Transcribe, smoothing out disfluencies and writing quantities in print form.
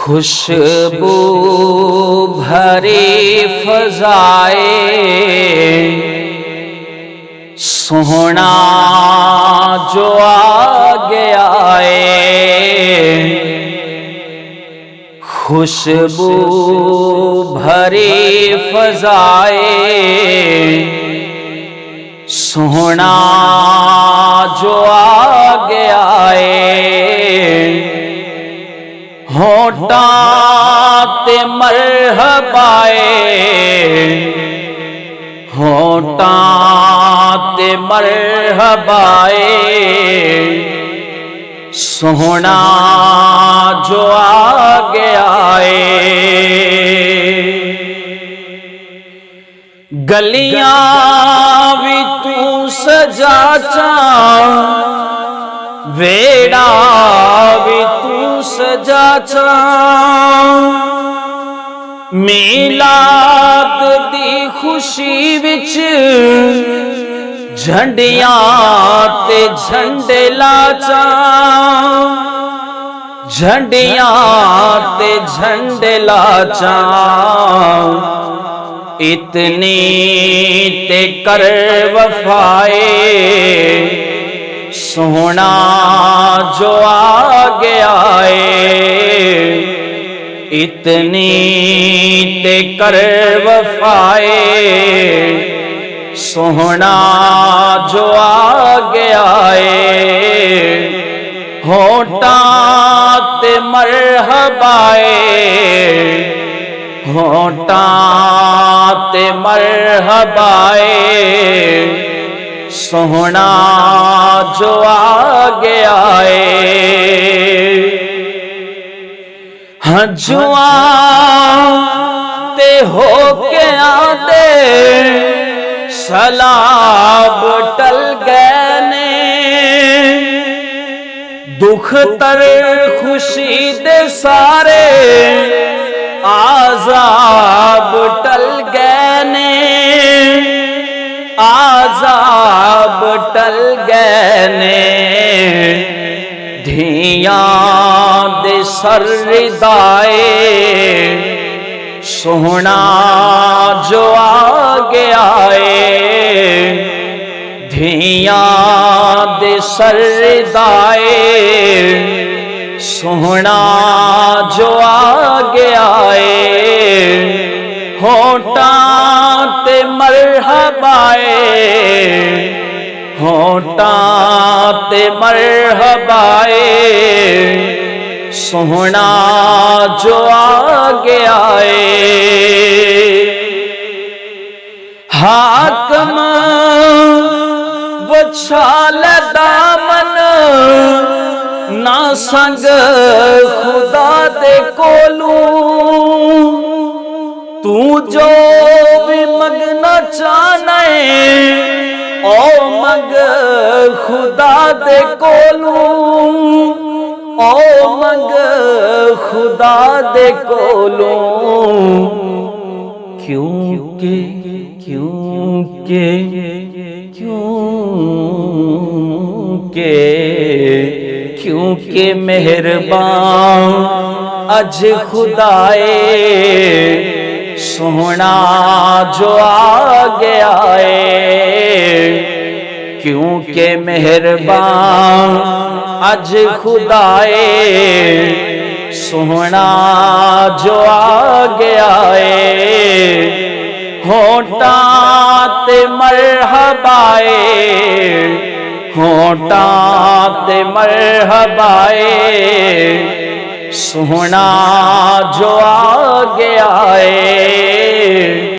خوشبو بھری فضائے سوہنا جو آگے آئے، خوشبو بھری فضائے سوہنا جو آگے آئے، ہونٹاں تے مرحبائے، ہونٹاں تے مرحبائے سوہنا جو آگے آئے، گلیاں بھی تو سجا چاں، ویڑا بھی تو سجا چاں، میلاد دی خوشی وچ جھنڈیاں تے جھنڈے لا چاں، جھنڈیاں تے جھنڈے لا چاں، اتنی تے کر وفائے سوہنا جو آگے آئے، اتنی تے کر وفائے سوہنا جو آگے آئے، ہونٹاں تے مرحبائے، ہونٹاں تے مرحبائے سوہنا جو آگے آئے، ہنجواں تے ہو کے آدے سلاب ٹل گئے نے، دکھ تر خوشی دے سارے عذاب ٹل گئے نے، عذاب ٹل گئے نے، دھیاں دے سر ردائے سوہنا جو آگے آئے، دھیاں دے سر ردائے سوہنا جو آگے آئے، ہونٹاں تے مرحبائے، ہونٹاں تے مرحبائے سوہنا جو آگے آئے، حاکم وچھال دامن نہ سنگ خدا دے کولوں، تو جو بھی مگنا چاہنے او مگ خدا دے کولوں، او مگ خدا دے کولوں، کیونکہ مہربان اج خدائے سوہنا جو آگے آئے، کیونکہ مہربان اج خدائے سوہنا جو آگے آئے، ہونٹاں تے مرحبائے، ہونٹاں تے مرحبائے سوہنا جو آگے آئے۔